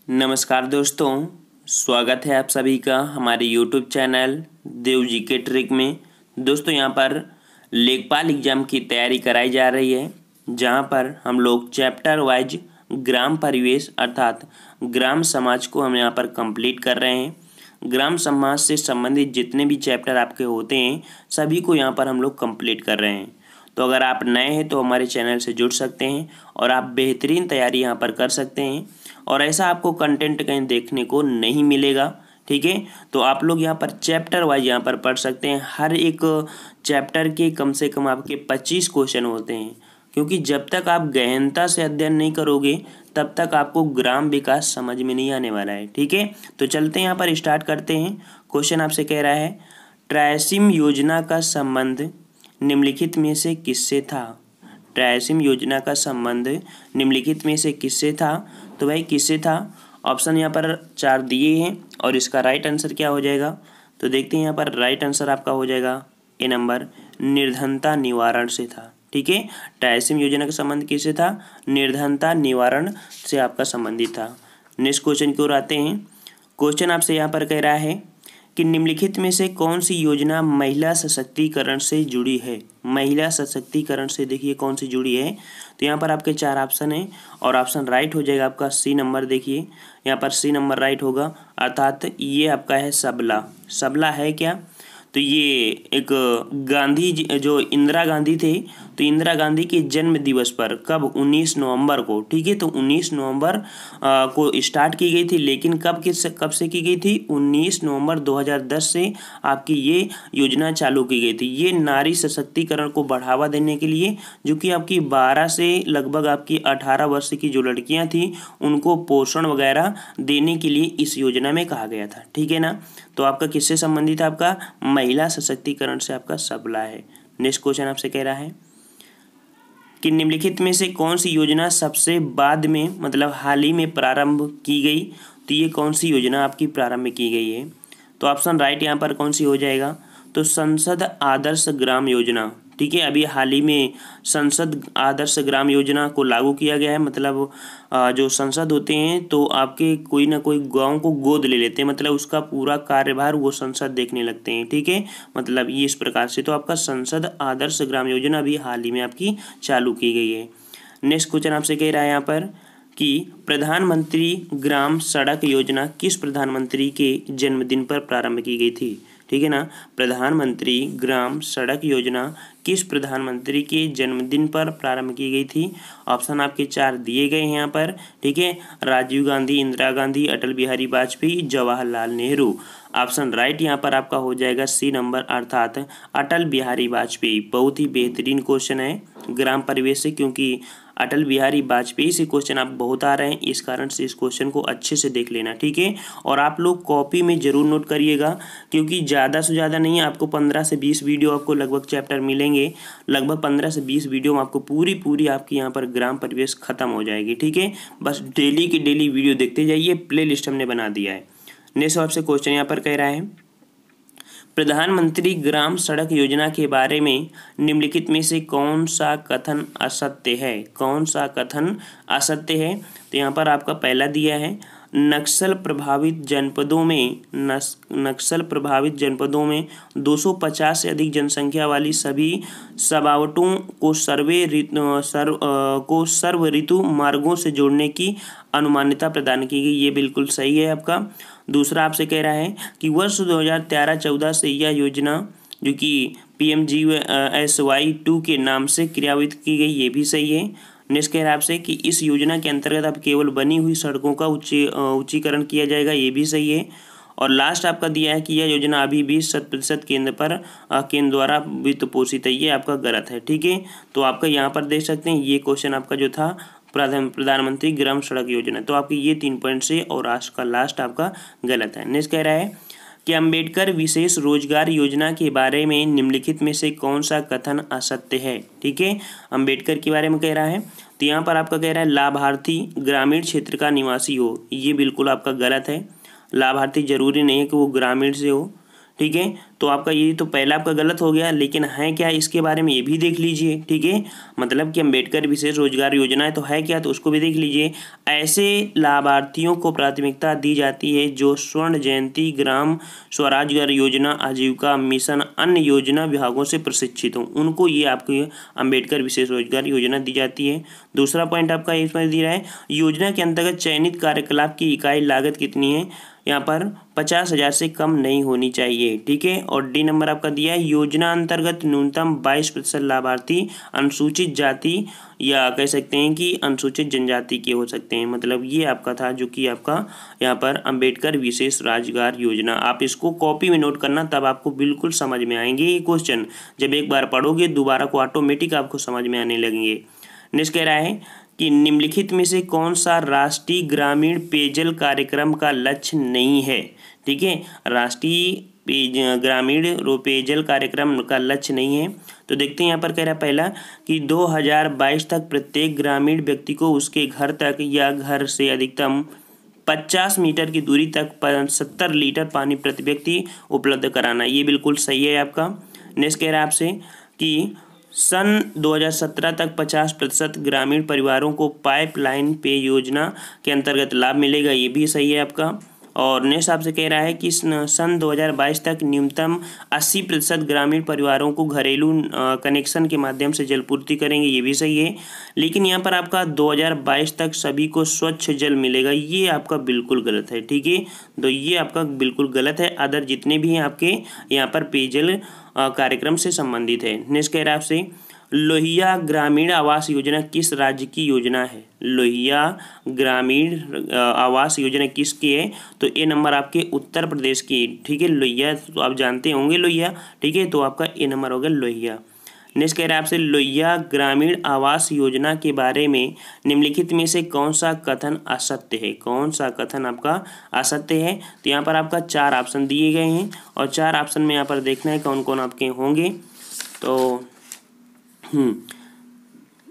नमस्कार दोस्तों, स्वागत है आप सभी का हमारे YouTube चैनल देव जी के ट्रिक में। दोस्तों यहाँ पर लेखपाल एग्ज़ाम की तैयारी कराई जा रही है, जहाँ पर हम लोग चैप्टर वाइज ग्राम परिवेश अर्थात ग्राम समाज को हम यहाँ पर कंप्लीट कर रहे हैं। ग्राम समाज से संबंधित जितने भी चैप्टर आपके होते हैं सभी को यहाँ पर हम लोग कंप्लीट कर रहे हैं। तो अगर आप नए हैं तो हमारे चैनल से जुड़ सकते हैं और आप बेहतरीन तैयारी यहाँ पर कर सकते हैं और ऐसा आपको कंटेंट कहीं देखने को नहीं मिलेगा। ठीक है, तो आप लोग यहाँ पर चैप्टर वाइज यहाँ पर पढ़ सकते हैं। हर एक चैप्टर के कम से कम आपके 25 क्वेश्चन होते हैं, क्योंकि जब तक आप गहनता से अध्ययन नहीं करोगे तब तक आपको ग्राम विकास समझ में नहीं आने वाला है। ठीक है, तो चलते हैं यहाँ पर स्टार्ट करते हैं। क्वेश्चन आपसे कह रहा है, ट्रायसिम योजना का संबंध निम्नलिखित में से किससे था? ट्रायसिम योजना का संबंध निम्नलिखित में से किससे था? तो भाई किससे था? ऑप्शन यहाँ पर 4 दिए हैं और इसका राइट आंसर क्या हो जाएगा? तो देखते हैं यहाँ पर राइट आंसर आपका हो जाएगा ए नंबर, निर्धनता निवारण से था। ठीक है, ट्रायसिम योजना का संबंध किससे था? निर्धनता निवारण से आपका संबंधित था। नेक्स्ट क्वेश्चन की ओर आते हैं। क्वेश्चन आपसे यहाँ पर कह रहा है कि निम्नलिखित में से कौन सी योजना महिला सशक्तिकरण से जुड़ी है? महिला सशक्तिकरण से देखिए कौन सी जुड़ी है। तो यहाँ पर आपके 4 ऑप्शन हैं और ऑप्शन राइट हो जाएगा आपका सी नंबर। देखिए यहाँ पर सी नंबर राइट होगा, अर्थात ये आपका है सबला। सबला है क्या? तो ये एक गांधी जो इंदिरा गांधी थे, तो इंदिरा गांधी के जन्म दिवस पर कब? 19 नवंबर को। ठीक है, तो 19 नवंबर को स्टार्ट की गई थी, लेकिन कब से की गई थी? 19 नवंबर 2010 से आपकी ये योजना चालू की गई थी। ये नारी सशक्तिकरण को बढ़ावा देने के लिए, जो कि आपकी 12 से लगभग आपकी 18 वर्ष की जो लड़कियां थी उनको पोषण वगैरह देने के लिए इस योजना में कहा गया था। ठीक है ना, तो आपका किससे संबंधित है? आपका महिला सशक्तिकरण से आपका सबला है। नेक्स्ट क्वेश्चन आपसे कह रहा है कि निम्नलिखित में से कौन सी योजना सबसे बाद में मतलब हाल ही में प्रारंभ की गई? तो ये कौन सी योजना आपकी प्रारंभ की गई है? तो ऑप्शन राइट यहाँ पर कौन सी हो जाएगा? तो संसद आदर्श ग्राम योजना। ठीक है, अभी हाल ही में संसद आदर्श ग्राम योजना को लागू किया गया है। मतलब जो संसद होते हैं तो आपके कोई ना कोई गांव को गोद ले लेते हैं, मतलब उसका पूरा कार्यभार वो संसद देखने लगते हैं। ठीक है, मतलब ये इस प्रकार से तो आपका संसद आदर्श ग्राम योजना अभी हाल ही में आपकी चालू की गई है। नेक्स्ट क्वेश्चन आपसे कह रहा है यहाँ पर कि प्रधानमंत्री ग्राम सड़क योजना किस प्रधानमंत्री के जन्मदिन पर प्रारंभ की गई थी? ठीक है ना, प्रधानमंत्री ग्राम सड़क योजना किस प्रधानमंत्री के जन्मदिन पर प्रारंभ की गई थी? ऑप्शन आपके 4 दिए गए हैं यहाँ पर। ठीक है, राजीव गांधी, इंदिरा गांधी, अटल बिहारी वाजपेयी, जवाहरलाल नेहरू। ऑप्शन राइट यहाँ पर आपका हो जाएगा सी नंबर, अर्थात अटल बिहारी वाजपेयी। बहुत ही बेहतरीन क्वेश्चन है ग्राम परिवेश से, क्योंकि अटल बिहारी वाजपेयी से क्वेश्चन आप बहुत आ रहे हैं, इस कारण से इस क्वेश्चन को अच्छे से देख लेना। ठीक है, और आप लोग कॉपी में ज़रूर नोट करिएगा, क्योंकि ज़्यादा से ज़्यादा नहीं, आपको 15 से 20 वीडियो आपको लगभग चैप्टर मिलेंगे। लगभग 15 से 20 वीडियो में आपको पूरी आपकी यहाँ पर ग्राम परिवेश खत्म हो जाएगी। ठीक है, बस डेली की डेली वीडियो देखते जाइए, प्ले लिस्ट हमने बना दिया है। नेक्स्ट आपसे क्वेश्चन यहाँ पर कह रहा है, प्रधानमंत्री ग्राम सड़क योजना के बारे में निम्नलिखित में से कौन सा कथन असत्य है? कौन सा कथन असत्य है? तो यहाँ पर आपका पहला दिया है, नक्सल प्रभावित जनपदों में 250 से अधिक जनसंख्या वाली सभी सबावटों को सर्व ऋतु मार्गों से जोड़ने की अनुमान्यता प्रदान की गई। ये बिल्कुल सही है आपका। दूसरा आपसे कह रहा है कि वर्ष 2013-14 से यह योजना जो कि PMGSY 2 के नाम से क्रियान्वित की गई, ये भी सही है। नेक्स्ट कह रहा है आपसे कि इस योजना के अंतर्गत अब केवल बनी हुई सड़कों का उच्चीकरण किया जाएगा, ये भी सही है। और लास्ट आपका दिया है कि यह योजना अभी भी 100% केंद्र द्वारा वित्त पोषित है, ये आपका गलत है। ठीक है, तो आपका यहाँ पर देख सकते हैं ये क्वेश्चन आपका जो था प्रधानमंत्री ग्राम सड़क योजना, तो आपके ये 3 पॉइंट से और आज का लास्ट आपका गलत है। नेक्स्ट कह रहा है कि अंबेडकर विशेष रोजगार योजना के बारे में निम्नलिखित में से कौन सा कथन असत्य है? ठीक है, अंबेडकर के बारे में कह रहा है, तो यहाँ पर आपका कह रहा है लाभार्थी ग्रामीण क्षेत्र का निवासी हो, ये बिल्कुल आपका गलत है। लाभार्थी जरूरी नहीं है कि वो ग्रामीण से हो। ठीक है, तो आपका ये तो पहला आपका गलत हो गया, लेकिन है क्या इसके बारे में ये भी देख लीजिए। ठीक है, मतलब कि अम्बेडकर विशेष रोजगार योजना है तो है क्या, तो उसको भी देख लीजिए। ऐसे लाभार्थियों को प्राथमिकता दी जाती है जो स्वर्ण जयंती, ग्राम स्वराजगार योजना, आजीविका मिशन, अन्य योजना विभागों से प्रशिक्षित हों, उनको ये आपको अम्बेडकर विशेष रोजगार योजना दी जाती है। दूसरा पॉइंट आपका इसमें दिया है, योजना के अंतर्गत चयनित कार्यकलाप की इकाई लागत कितनी है, यहाँ पर 50,000 से कम नहीं होनी चाहिए। ठीक है, और डी नंबर आपका दिया है, योजना अंतर्गत न्यूनतम 22% लाभार्थी अनुसूचित जाति या कह सकते हैं कि अनुसूचित जनजाति के हो सकते हैं। मतलब ये आपका था जो कि आपका यहाँ पर अम्बेडकर विशेष रोजगार योजना। आप इसको कॉपी में नोट करना, तब आपको बिल्कुल समझ में आएंगे ये क्वेश्चन। जब एक बार पढ़ोगे दोबारा को ऑटोमेटिक आपको समझ में आने लगेंगे। नेक्स्ट कह रहा है कि निम्नलिखित में से कौन सा राष्ट्रीय ग्रामीण पेयजल कार्यक्रम का लक्ष्य नहीं है। ठीक है, राष्ट्रीय ग्रामीण पेयजल कार्यक्रम का लक्ष्य नहीं है। तो देखते हैं यहाँ पर कह रहा है पहला कि 2022 तक प्रत्येक ग्रामीण व्यक्ति को उसके घर तक या घर से अधिकतम 50 मीटर की दूरी तक 70 लीटर पानी प्रति व्यक्ति उपलब्ध कराना। ये बिल्कुल सही है आपका। नेक्स्ट कह रहा है आपसे कि सन 2017 तक 50% ग्रामीण परिवारों को पाइपलाइन पेय योजना के अंतर्गत लाभ मिलेगा। ये भी सही है आपका। और नेक्स्ट आपसे कह रहा है कि सन 2022 तक न्यूनतम 80% ग्रामीण परिवारों को घरेलू कनेक्शन के माध्यम से जलपूर्ति करेंगे। ये भी सही है। लेकिन यहाँ पर आपका 2022 तक सभी को स्वच्छ जल मिलेगा, ये आपका बिल्कुल गलत है। ठीक है, तो ये आपका बिल्कुल गलत है। अदर जितने भी हैं आपके यहाँ पर पेयजल कार्यक्रम से संबंधित है। नेक्स्ट कह रहा है आपसे, लोहिया ग्रामीण आवास योजना किस राज्य की योजना है। लोहिया ग्रामीण आवास योजना किसकी है, तो ए नंबर आपके उत्तर प्रदेश की। ठीक है, लोहिया तो आप जानते होंगे लोहिया। ठीक है, तो आपका ए नंबर होगा लोहिया। नेक्स्ट कह रहा है आपसे, लोहिया ग्रामीण आवास योजना के बारे में निम्नलिखित में से कौन सा कथन असत्य है। कौन सा कथन आपका असत्य है, तो यहाँ पर आपका 4 ऑप्शन दिए गए हैं और 4 ऑप्शन में यहाँ पर देखना है कौन कौन आपके होंगे। तो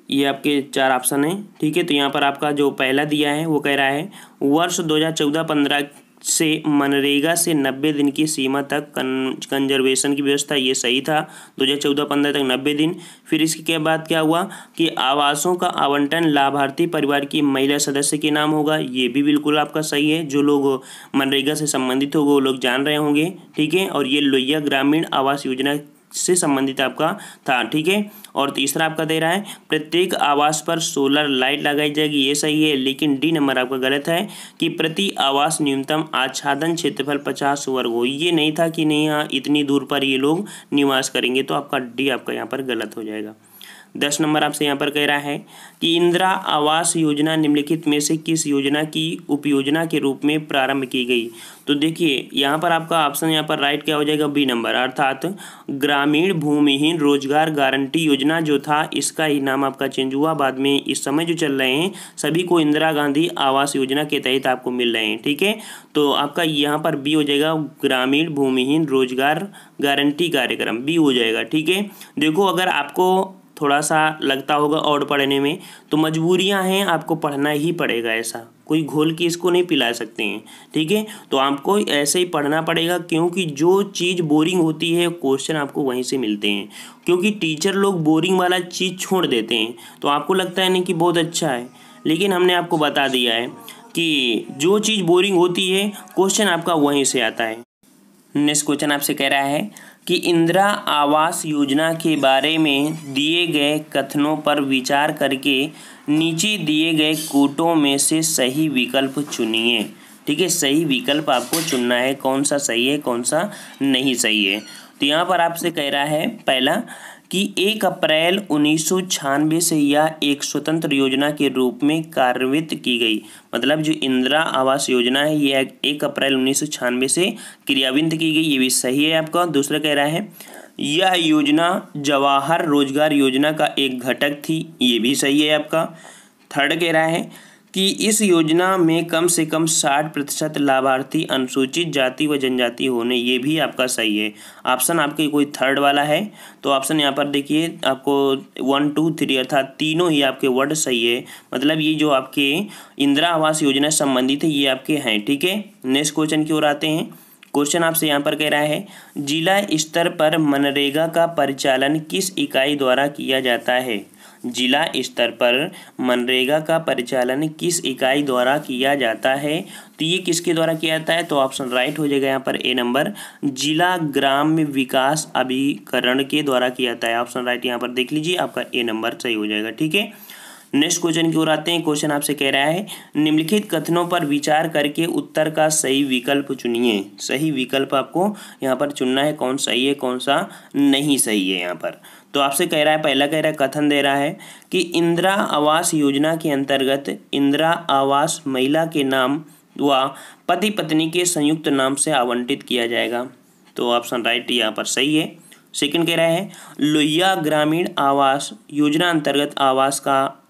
ये आपके 4 ऑप्शन हैं। ठीक है, तो यहाँ पर आपका जो पहला दिया है वो कह रहा है वर्ष 2014-15 से मनरेगा से 90 दिन की सीमा तक कंजर्वेशन की व्यवस्था, ये सही था। 2014-15 तक 90 दिन। फिर इसके बाद क्या हुआ कि आवासों का आवंटन लाभार्थी परिवार की महिला सदस्य के नाम होगा, ये भी बिल्कुल आपका सही है। जो लोग मनरेगा से संबंधित होंगे वो लोग जान रहे होंगे। ठीक है, और ये लोहिया ग्रामीण आवास योजना से संबंधित आपका था। ठीक है, और तीसरा आपका दे रहा है प्रत्येक आवास पर सोलर लाइट लगाई जाएगी, ये सही है। लेकिन डी नंबर आपका गलत है कि प्रति आवास न्यूनतम आच्छादन क्षेत्रफल 50 वर्ग हो। ये नहीं था कि नहीं हाँ इतनी दूर पर ये लोग निवास करेंगे, तो आपका डी आपका यहाँ पर गलत हो जाएगा। 10 नंबर आपसे यहाँ पर कह रहा है कि इंदिरा आवास योजना निम्नलिखित में से किस योजना की उपयोजना के रूप में प्रारंभ की गई। तो देखिए यहाँ पर आपका ऑप्शन यहाँ पर राइट क्या हो जाएगा, बी नंबर, अर्थात ग्रामीण भूमिहीन रोजगार गारंटी योजना जो था इसका ही नाम आपका चेंज हुआ। बाद में इस समय जो चल रहे हैं सभी को इंदिरा गांधी आवास योजना के तहत आपको मिल रहे हैं। ठीक है, तो आपका यहाँ पर बी हो जाएगा, ग्रामीण भूमिहीन रोजगार गारंटी कार्यक्रम, बी हो जाएगा। ठीक है, देखो अगर आपको थोड़ा सा लगता होगा और पढ़ने में, तो मजबूरियां हैं, आपको पढ़ना ही पड़ेगा। ऐसा कोई घोल के इसको नहीं पिला सकते हैं। ठीक है, तो आपको ऐसे ही पढ़ना पड़ेगा, क्योंकि जो चीज़ बोरिंग होती है क्वेश्चन आपको वहीं से मिलते हैं। क्योंकि टीचर लोग बोरिंग वाला चीज़ छोड़ देते हैं, तो आपको लगता है नहीं कि बहुत अच्छा है, लेकिन हमने आपको बता दिया है कि जो चीज़ बोरिंग होती है क्वेश्चन आपका वहीं से आता है। नेक्स्ट क्वेश्चन आपसे कह रहा है कि इंदिरा आवास योजना के बारे में दिए गए कथनों पर विचार करके नीचे दिए गए कोटों में से सही विकल्प चुनिए। ठीक है, सही विकल्प आपको चुनना है, कौन सा सही है कौन सा नहीं सही है। तो यहाँ पर आपसे कह रहा है पहला कि 1 अप्रैल 1996 से यह एक स्वतंत्र योजना के रूप में कार्यान्वित की गई। मतलब जो इंदिरा आवास योजना है यह 1 अप्रैल 1996 से क्रियान्वित की गई, ये भी सही है आपका। दूसरा कह रहा है यह योजना जवाहर रोजगार योजना का एक घटक थी, ये भी सही है आपका। थर्ड कह रहा है कि इस योजना में कम से कम 60% लाभार्थी अनुसूचित जाति व जनजाति होने, ये भी आपका सही है। ऑप्शन आपके कोई थर्ड वाला है, तो ऑप्शन यहाँ पर देखिए आपको 1, 2, 3 अर्थात तीनों ही आपके वर्ड सही है। मतलब ये जो आपके इंदिरा आवास योजना से संबंधित है ये आपके हैं। ठीक है, नेक्स्ट क्वेश्चन की ओर आते हैं। क्वेश्चन आपसे यहाँ पर कह रहा है जिला स्तर पर मनरेगा का परिचालन किस इकाई द्वारा किया जाता है। जिला स्तर पर मनरेगा का परिचालन किस इकाई द्वारा किया जाता है, तो ये किसके द्वारा किया जाता है, तो ऑप्शन राइट हो जाएगा यहाँ पर ए नंबर, जिला ग्राम्य विकास अभिकरण के द्वारा किया जाता है। ऑप्शन राइट यहाँ पर देख लीजिए, आपका ए नंबर सही हो जाएगा। ठीक है, नेक्स्ट क्वेश्चन की ओर आते हैं। क्वेश्चन आपसे कह रहा है निम्नलिखित कथनों पर विचार करके उत्तर का सही विकल्प चुनिए। सही विकल्प आपको यहाँ पर चुनना है, कौन सही है कौन सा नहीं सही है यहाँ पर। तो आपसे कह रहा है, पहला कह रहा है कथन दे रहा है कि इंदिरा आवास योजना के अंतर्गत इंदिरा आवास महिला के नाम व पति पत्नी के संयुक्त नाम से आवंटित किया जाएगा। तो ऑप्शन राइट यहाँ पर सही है। सेकंड कह रहा है लोहिया ग्रामीण आवास योजना अंतर्गत आवास का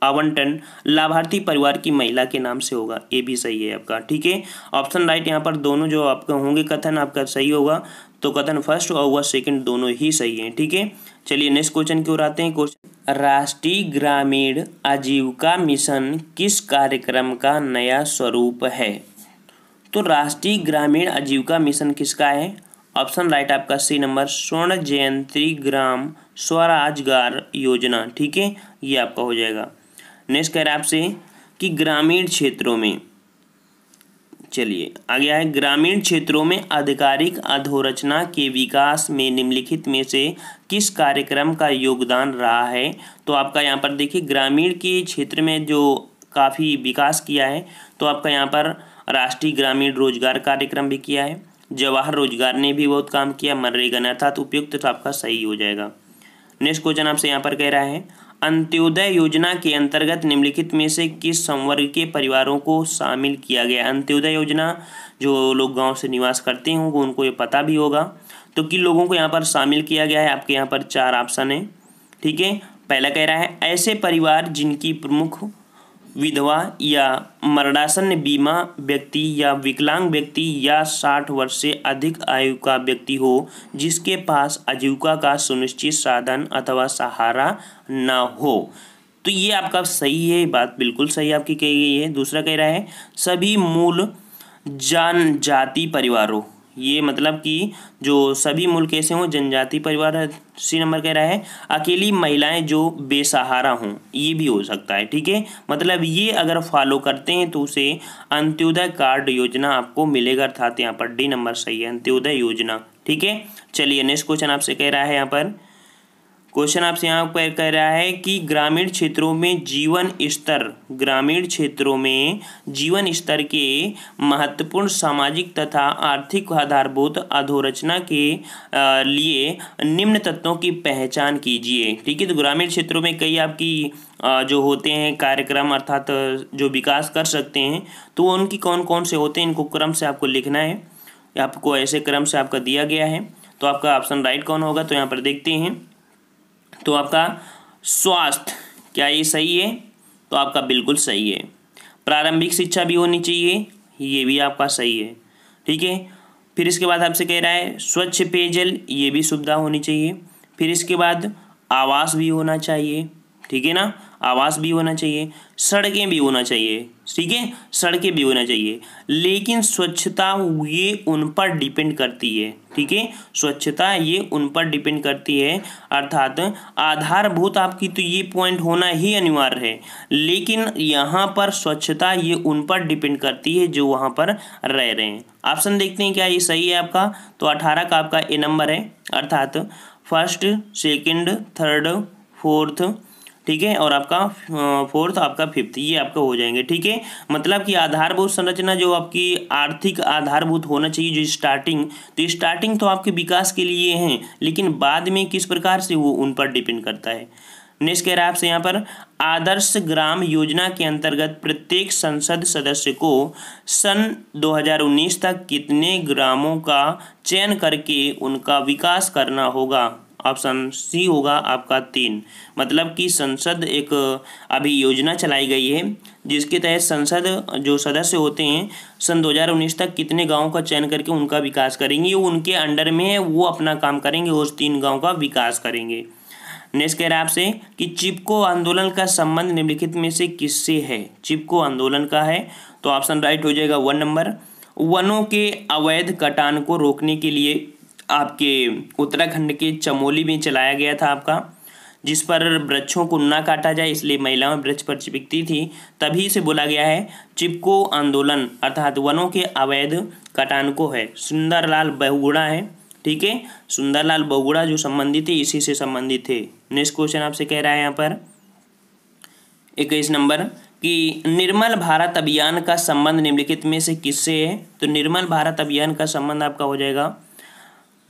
आवंटन लाभार्थी परिवार की महिला के नाम से होगा। ये भी सही है आपका। ठीक है, ऑप्शन राइट यहाँ पर दोनों जो आपका होंगे कथन आपका सही होगा। तो कथन फर्स्ट और वह सेकंड दोनों ही सही हैं। ठीक है, चलिए नेक्स्ट क्वेश्चन की ओर आते हैं। क्वेश्चन राष्ट्रीय ग्रामीण आजीविका मिशन किस कार्यक्रम का नया स्वरूप है। तो राष्ट्रीय ग्रामीण आजीविका मिशन किसका है। ऑप्शन राइट आपका सी नंबर, स्वर्ण जयंती ग्राम स्वरोजगार योजना। ठीक है, ये आपका हो जाएगा। नेक्स्ट कह रहा है आपसे कि ग्रामीण क्षेत्रों में, चलिए आ गया है, ग्रामीण क्षेत्रों में आधिकारिक अधोरचना के विकास में निम्नलिखित में से किस कार्यक्रम का योगदान रहा है। तो आपका यहाँ पर देखिए ग्रामीण के क्षेत्र में जो काफ़ी विकास किया है, तो आपका यहाँ पर राष्ट्रीय ग्रामीण रोजगार कार्यक्रम भी किया है, जवाहर रोजगार ने भी बहुत काम किया, मनरेगा ने, अर्थात उपयुक्त तो आपका सही हो जाएगा। नेक्स्ट क्वेश्चन आपसे यहाँ पर कह रहा है अंत्योदय योजना के अंतर्गत निम्नलिखित में से किस संवर्ग के परिवारों को शामिल किया गया। अंत्योदय योजना जो लोग गांव से निवास करते होंगे उनको ये पता भी होगा। तो किन लोगों को यहाँ पर शामिल किया गया है, आपके यहाँ पर 4 ऑप्शन है। ठीक है, पहला कह रहा है ऐसे परिवार जिनकी प्रमुख विधवा या मरणासन्न बीमा व्यक्ति या विकलांग व्यक्ति या 60 वर्ष से अधिक आयु का व्यक्ति हो जिसके पास आजीविका का सुनिश्चित साधन अथवा सहारा न हो। तो ये आपका सही है, बात बिल्कुल सही आपकी कही गई है। दूसरा कह रहा है सभी मूल जनजाति परिवारों, ये मतलब कि जो सभी मूल कैसे हों, जनजाति परिवार है। सी नंबर कह रहा है अकेली महिलाएं जो बेसहारा हों, ये भी हो सकता है। ठीक है, मतलब ये अगर फॉलो करते हैं तो उसे अंत्योदय कार्ड योजना आपको मिलेगा, अर्थात यहाँ पर डी नंबर सही है, अंत्योदय योजना। ठीक है, चलिए नेक्स्ट क्वेश्चन आपसे कह रहा है, यहाँ पर क्वेश्चन आपसे यहाँ पर कह रहा है कि ग्रामीण क्षेत्रों में जीवन स्तर, ग्रामीण क्षेत्रों में जीवन स्तर के महत्वपूर्ण सामाजिक तथा आर्थिक आधारभूत अधोरचना के लिए निम्न तत्वों की पहचान कीजिए। ठीक है, तो ग्रामीण क्षेत्रों में कई आपकी जो होते हैं कार्यक्रम, अर्थात जो विकास कर सकते हैं, तो उनकी कौन कौन से होते हैं, इनको क्रम से आपको लिखना है। आपको ऐसे क्रम से आपका दिया गया है। तो आपका ऑप्शन राइट कौन होगा, तो यहाँ पर देखते हैं। तो आपका स्वास्थ्य, क्या ये सही है, तो आपका बिल्कुल सही है। प्रारंभिक शिक्षा भी होनी चाहिए, ये भी आपका सही है। ठीक है, फिर इसके बाद आपसे कह रहा है स्वच्छ पेयजल, ये भी सुविधा होनी चाहिए। फिर इसके बाद आवास भी होना चाहिए। ठीक है ना, आवास भी होना चाहिए, सड़कें भी होना चाहिए। ठीक है, सड़कें भी होना चाहिए, लेकिन स्वच्छता ये उन पर डिपेंड करती है। ठीक है, स्वच्छता ये उन पर डिपेंड करती है, अर्थात आधारभूत आपकी तो ये पॉइंट होना ही अनिवार्य है, लेकिन यहाँ पर स्वच्छता ये उन पर डिपेंड करती है जो वहाँ पर रह रहे हैं। ऑप्शन देखते हैं क्या ये सही है आपका, तो 18 का आपका ए नंबर है, अर्थात फर्स्ट, सेकंड, थर्ड, फोर्थ। ठीक है, और आपका फोर्थ, आपका फिफ्थ, ये आपका हो जाएंगे। ठीक है, मतलब कि आधारभूत संरचना जो आपकी आर्थिक आधारभूत होना चाहिए, जो स्टार्टिंग, तो स्टार्टिंग तो आपके विकास के लिए हैं, लेकिन बाद में किस प्रकार से वो उन पर डिपेंड करता है। नेक्स्ट कह रहा है आपसे यहाँ पर आदर्श ग्राम योजना के अंतर्गत प्रत्येक संसद सदस्य को सन 2019 तक कितने ग्रामों का चयन करके उनका विकास करना होगा। ऑप्शन सी होगा आपका 3। मतलब कि संसद एक अभी योजना चलाई गई है जिसके तहत संसद जो सदस्य होते हैं सन 2019 तक कितने गाँव का चयन करके उनका विकास करेंगे, वो उनके अंडर में है, वो अपना काम करेंगे, उस 3 गाँव का विकास करेंगे। नेक्स्ट कह रहा है आपसे कि चिपको आंदोलन का संबंध निम्नलिखित में से किससे है। चिपको आंदोलन का है, तो ऑप्शन राइट हो जाएगा 1 नंबर, वनों के अवैध कटान को रोकने के लिए आपके उत्तराखंड के चमोली में चलाया गया था आपका, जिस पर वृक्षों को ना काटा जाए इसलिए महिलाएं वृक्ष पर चिपकती थी, तभी से बोला गया है चिपको आंदोलन, अर्थात वनों के अवैध कटान को है। सुंदरलाल बहुगुणा है, ठीक है, सुंदरलाल बहुगुणा जो संबंधित थे इसी से संबंधित थे। नेक्स्ट क्वेश्चन आपसे कह रहा है यहाँ पर 21 नंबर कि निर्मल भारत अभियान का संबंध निम्नलिखित में से किससे है? तो निर्मल भारत अभियान का संबंध आपका हो जाएगा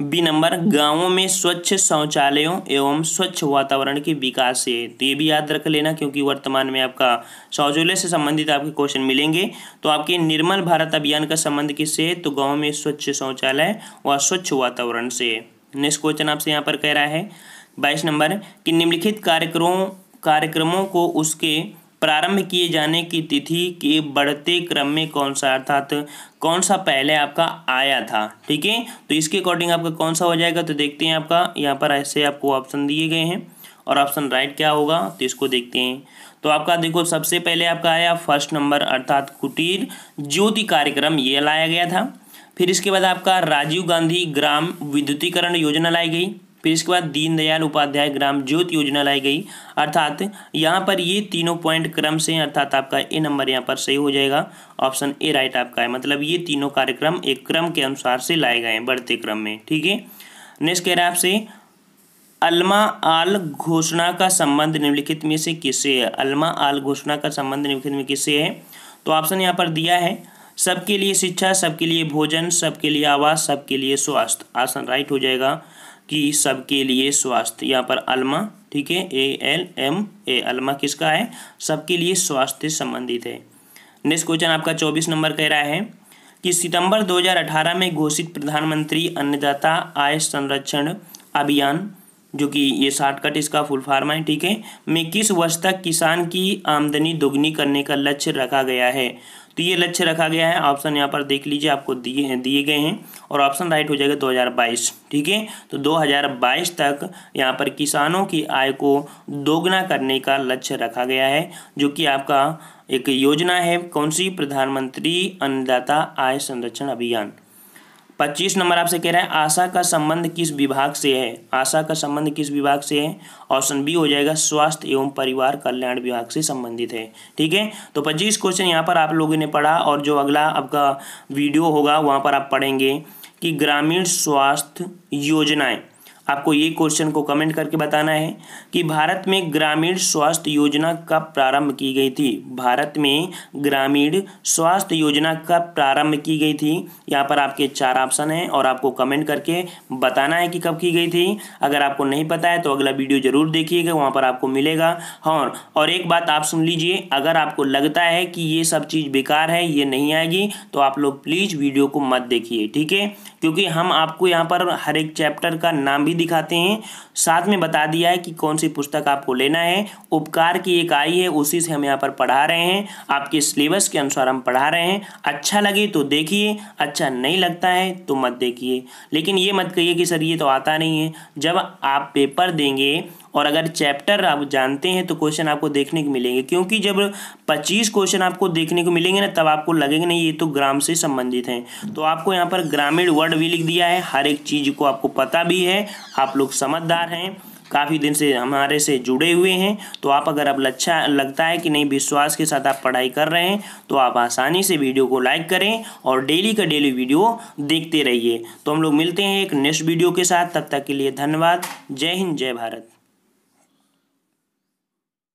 बी नंबर, गांवों में स्वच्छ शौचालयों एवं स्वच्छ वातावरण के विकास से है। तो ये भी याद रख लेना, क्योंकि वर्तमान में आपका शौचालय से संबंधित आपके क्वेश्चन मिलेंगे। तो आपके निर्मल भारत अभियान का संबंध किससे है? तो गाँव में स्वच्छ शौचालय व स्वच्छ वातावरण से है। नेक्स्ट क्वेश्चन आपसे यहाँ पर कह रहा है 22 नंबर कि निम्नलिखित कार्यक्रमों को उसके प्रारंभ किए जाने की तिथि के बढ़ते क्रम में कौन सा, अर्थात कौन सा पहले आपका आया था, ठीक है। तो इसके अकॉर्डिंग आपका कौन सा हो जाएगा, तो देखते हैं आपका यहाँ पर ऐसे आपको ऑप्शन दिए गए हैं और ऑप्शन राइट क्या होगा तो इसको देखते हैं। तो आपका देखो सबसे पहले आपका आया फर्स्ट नंबर, अर्थात कुटीर ज्योति कार्यक्रम ये लाया गया था। फिर इसके बाद आपका राजीव गांधी ग्राम विद्युतीकरण योजना लाई गई। फिर इसके बाद दीनदयाल उपाध्याय ग्राम ज्योति योजना लाई गई। अर्थात यहाँ पर ये तीनों पॉइंट क्रम से, अर्थात आपका ए नंबर यहाँ पर सही हो जाएगा, ऑप्शन ए राइट आपका है। मतलब ये तीनों कार्यक्रम एक क्रम के अनुसार से लाए गए हैं बढ़ते क्रम में, ठीक है। नेक्स्ट कह रहा है आपसे अल्मा आल घोषणा का संबंध निम्नलिखित में से किससे है? अल्मा आल घोषणा का संबंध निम्नलिखित में किससे है? तो ऑप्शन यहाँ पर दिया है सबके लिए शिक्षा, सबके लिए भोजन, सबके लिए आवास, सबके लिए स्वास्थ्य। ऑप्शन राइट हो जाएगा कि सबके लिए स्वास्थ्य। यहाँ पर अल्मा, ठीक है, ALMA अल्मा किसका है? सबके लिए स्वास्थ्य से संबंधित है। नेक्स्ट क्वेश्चन आपका 24 नंबर कह रहा है कि सितंबर 2018 में घोषित प्रधानमंत्री अन्नदाता आय संरक्षण अभियान, जो कि ये शॉर्टकट इसका फुल फॉर्म है, ठीक है, में किस वर्ष तक किसान की आमदनी दोगुनी करने का लक्ष्य रखा गया है? तो ये लक्ष्य रखा गया है, ऑप्शन यहाँ पर देख लीजिए आपको दिए गए हैं और ऑप्शन राइट हो जाएगा 2022, ठीक है। तो 2022 तक यहाँ पर किसानों की आय को दोगुना करने का लक्ष्य रखा गया है, जो कि आपका एक योजना है। कौन सी? प्रधानमंत्री अन्नदाता आय संरक्षण अभियान। 25 नंबर आपसे कह रहा है आशा का संबंध किस विभाग से है? आशा का संबंध किस विभाग से है? ऑप्शन बी हो जाएगा स्वास्थ्य एवं परिवार कल्याण विभाग से संबंधित है, ठीक है। तो 25 क्वेश्चन यहाँ पर आप लोगों ने पढ़ा और जो अगला आपका वीडियो होगा वहाँ पर आप पढ़ेंगे कि ग्रामीण स्वास्थ्य योजनाएं। आपको ये क्वेश्चन को कमेंट करके बताना है कि भारत में ग्रामीण स्वास्थ्य योजना कब प्रारंभ की गई थी? भारत में ग्रामीण स्वास्थ्य योजना कब प्रारंभ की गई थी? यहाँ पर आपके 4 ऑप्शन हैं और आपको कमेंट करके बताना है कि कब की गई थी। अगर आपको नहीं पता है तो अगला वीडियो जरूर देखिएगा, वहाँ पर आपको मिलेगा। हाँ, और एक बात आप सुन लीजिए, अगर आपको लगता है कि ये सब चीज़ बेकार है, ये नहीं आएगी, तो आप लोग प्लीज़ वीडियो को मत देखिए, ठीक है, क्योंकि हम आपको यहाँ पर हर एक चैप्टर का नाम भी दिखाते हैं, साथ में बता दिया है कि कौन सी पुस्तक आपको लेना है। उपकार की एक आई है, उसी से हम यहाँ पर पढ़ा रहे हैं, आपके सिलेबस के अनुसार हम पढ़ा रहे हैं। अच्छा लगे तो देखिए, अच्छा नहीं लगता है तो मत देखिए। लेकिन ये मत कहिए कि सर ये तो आता नहीं है। जब आप पेपर देंगे और अगर चैप्टर आप जानते हैं तो क्वेश्चन आपको देखने को मिलेंगे, क्योंकि जब 25 क्वेश्चन आपको देखने को मिलेंगे ना, तब आपको लगेगा नहीं ये तो ग्राम से संबंधित हैं। तो आपको यहाँ पर ग्रामीण वर्ड भी लिख दिया है, हर एक चीज़ को आपको पता भी है, आप लोग समझदार हैं, काफ़ी दिन से हमारे से जुड़े हुए हैं। तो आप अगर अब अच्छा लगता है कि नहीं, विश्वास के साथ आप पढ़ाई कर रहे हैं, तो आप आसानी से वीडियो को लाइक करें और डेली का डेली वीडियो देखते रहिए। तो हम लोग मिलते हैं एक नेक्स्ट वीडियो के साथ, तब तक के लिए धन्यवाद। जय हिंद, जय भारत।